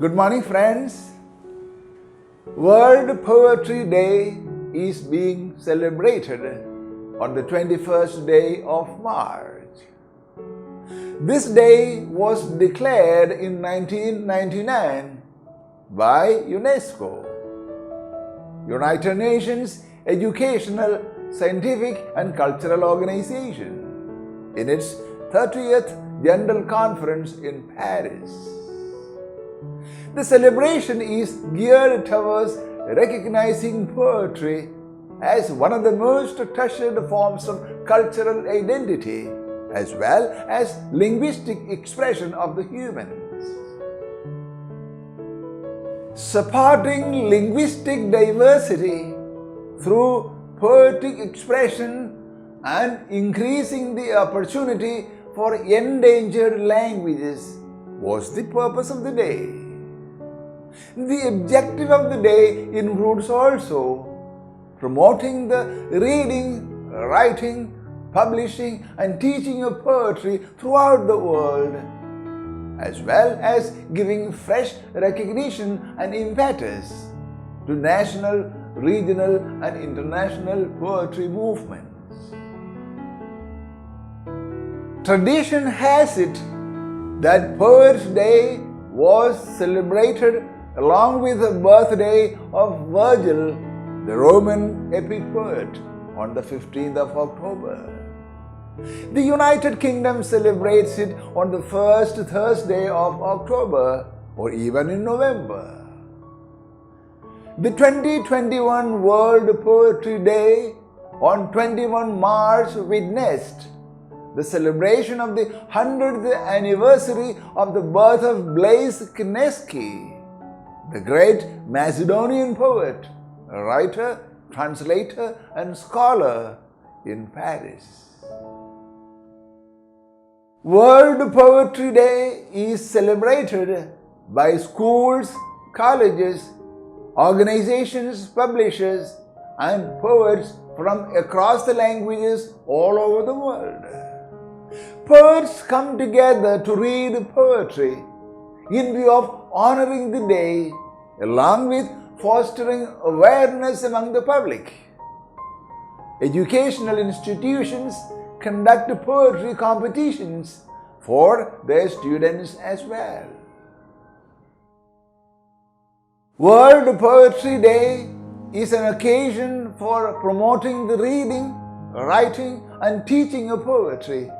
Good morning, friends. World Poetry Day is being celebrated on the 21st day of March. This day was declared in 1999 by UNESCO, United Nations Educational, Scientific and Cultural Organization, in its 30th General Conference in Paris. The celebration is geared towards recognizing poetry as one of the most treasured forms of cultural identity, as well as linguistic expression of the humans. Supporting linguistic diversity through poetic expression and increasing the opportunity for endangered languages was the purpose of the day. The objective of the day includes also promoting the reading, writing, publishing and teaching of poetry throughout the world, as well as giving fresh recognition and impetus to national, regional and international poetry movements. Tradition has it that Poets' Day was celebrated along with the birthday of Virgil, the Roman epic poet, on the 15th of October. The United Kingdom celebrates it on the first Thursday of October or even in November. The 2021 World Poetry Day on 21 March witnessed the celebration of the 100th anniversary of the birth of Blaise UNESCO, the great Macedonian poet, writer, translator and scholar in Paris. World Poetry Day is celebrated by schools, colleges, organizations, publishers and poets from across the languages all over the world. Poets come together to read poetry in view of honoring the day, along with fostering awareness among the public. Educational institutions conduct poetry competitions for their students as well. World Poetry Day is an occasion for promoting the reading, writing and teaching of poetry,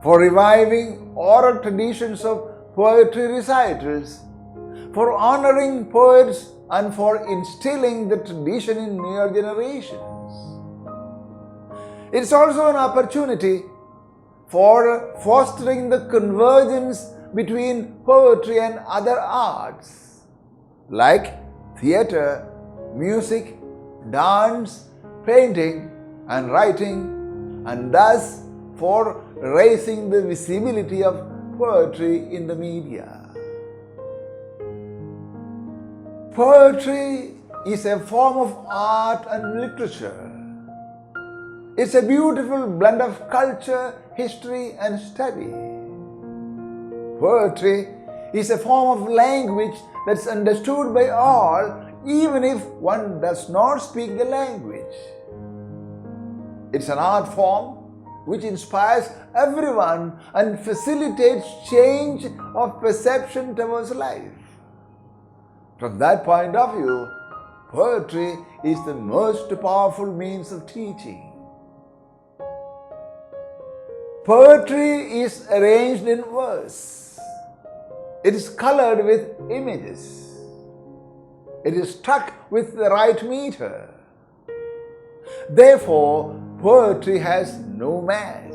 for reviving oral traditions of poetry recitals, for honoring poets and for instilling the tradition in newer generations. It's also an opportunity for fostering the convergence between poetry and other arts like theatre, music, dance, painting and writing, and thus for raising the visibility of poetry in the media. Poetry is a form of art and literature. It's a beautiful blend of culture, history and study. Poetry is a form of language that's understood by all, even if one does not speak the language. It's an art form which inspires everyone and facilitates change of perception towards life. From that point of view, poetry is the most powerful means of teaching. Poetry is arranged in verse. It is colored with images. It is struck with the right meter. Therefore, poetry has no match.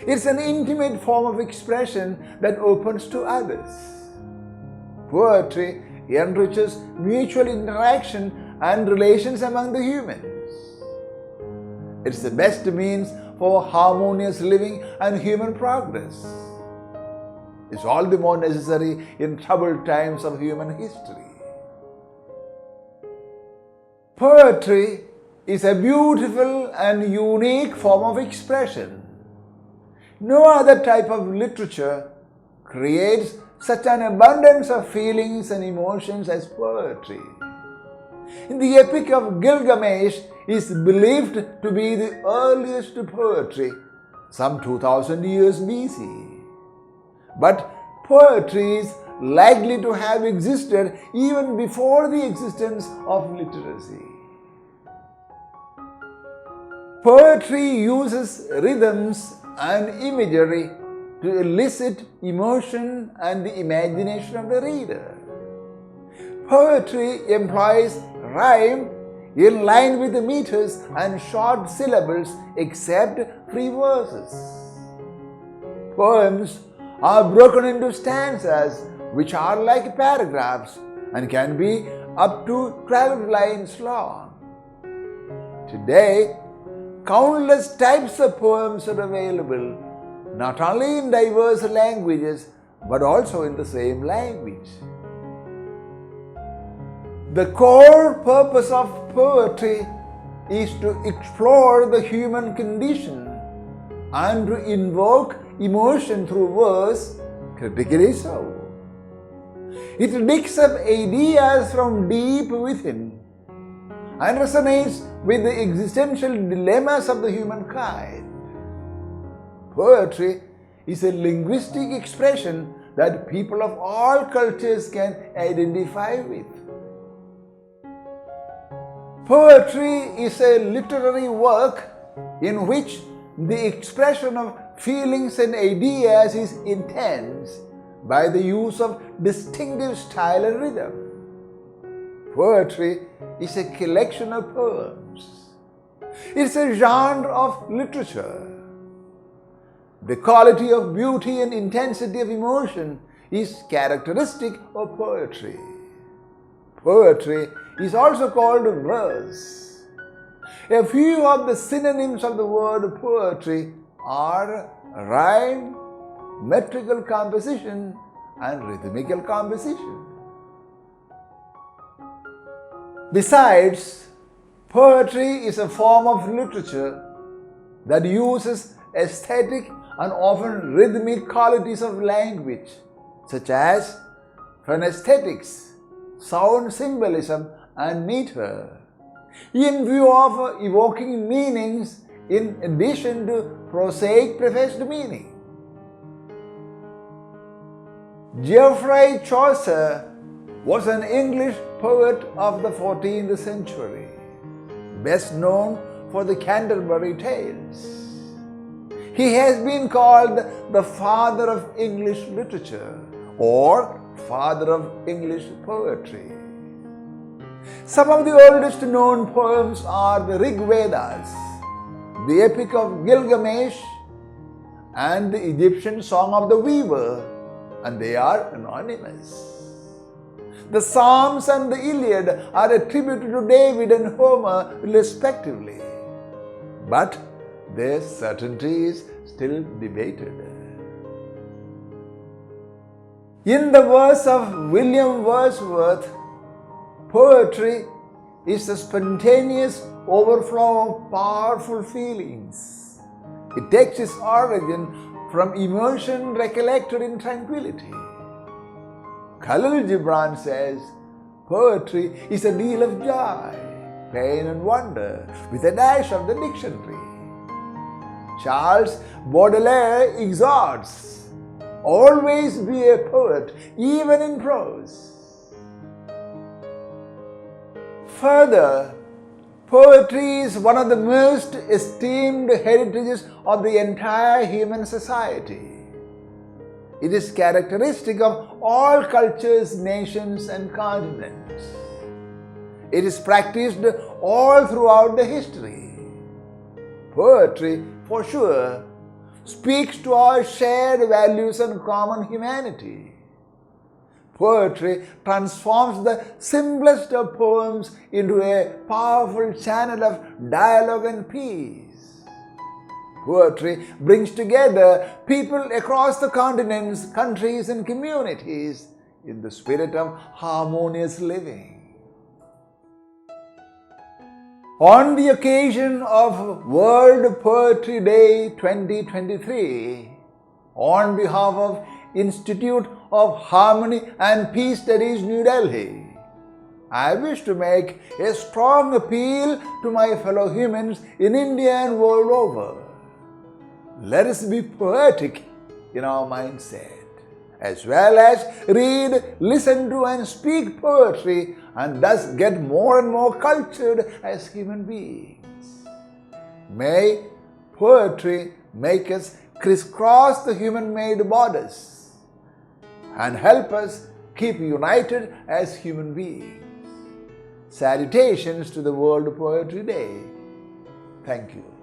It's an intimate form of expression that opens to others. Poetry enriches mutual interaction and relations among the humans. It's the best means for harmonious living and human progress. It's all the more necessary in troubled times of human history. Poetry is a beautiful and unique form of expression. No other type of literature creates such an abundance of feelings and emotions as poetry. The Epic of Gilgamesh is believed to be the earliest poetry, some 2000 years BC. But poetry is likely to have existed even before the existence of literacy. Poetry uses rhythms and imagery to elicit emotion and the imagination of the reader. Poetry employs rhyme in line with the meters and short syllables except free verses. Poems are broken into stanzas which are like paragraphs and can be up to 12 lines long. Today, countless types of poems are available, not only in diverse languages but also in the same language. The core purpose of poetry is to explore the human condition and to invoke emotion through verse, critically so. It digs up ideas from deep within and resonates with the existential dilemmas of the humankind. Poetry is a linguistic expression that people of all cultures can identify with. Poetry is a literary work in which the expression of feelings and ideas is intense by the use of distinctive style and rhythm. Poetry is a collection of poems. It's a genre of literature. The quality of beauty and intensity of emotion is characteristic of poetry. Poetry is also called verse. A few of the synonyms of the word poetry are rhyme, metrical composition, and rhythmical composition. Besides, poetry is a form of literature that uses aesthetic and often rhythmic qualities of language, such as phonesthetics, sound symbolism, and meter, in view of evoking meanings in addition to prosaic prefaced meaning. Geoffrey Chaucer was an English poet of the 14th century, best known for the Canterbury Tales. He has been called the father of English literature or father of English poetry. Some of the oldest known poems are the Rig Vedas, the Epic of Gilgamesh, and the Egyptian Song of the Weaver, and they are anonymous. The Psalms and the Iliad are attributed to David and Homer respectively, but their certainty is still debated. In the words of William Wordsworth, poetry is the spontaneous overflow of powerful feelings. It takes its origin from emotion recollected in tranquility. Khalil Gibran says, poetry is a deal of joy, pain and wonder with a dash of the dictionary. Charles Baudelaire exhorts, always be a poet, even in prose. Further, poetry is one of the most esteemed heritages of the entire human society. It is characteristic of all cultures, nations, and continents. It is practiced all throughout the history. Poetry, for sure, speaks to our shared values and common humanity. Poetry transforms the simplest of poems into a powerful channel of dialogue and peace. Poetry brings together people across the continents, countries, and communities in the spirit of harmonious living. On the occasion of World Poetry Day 2023, on behalf of Institute of Harmony and Peace Studies, New Delhi. I wish to make a strong appeal to my fellow humans in India and world over. Let us be poetic in our mindset, as well as read, listen to and speak poetry, and thus get more and more cultured as human beings. May poetry make us crisscross the human-made borders and help us keep united as human beings. Salutations to the World Poetry Day. Thank you.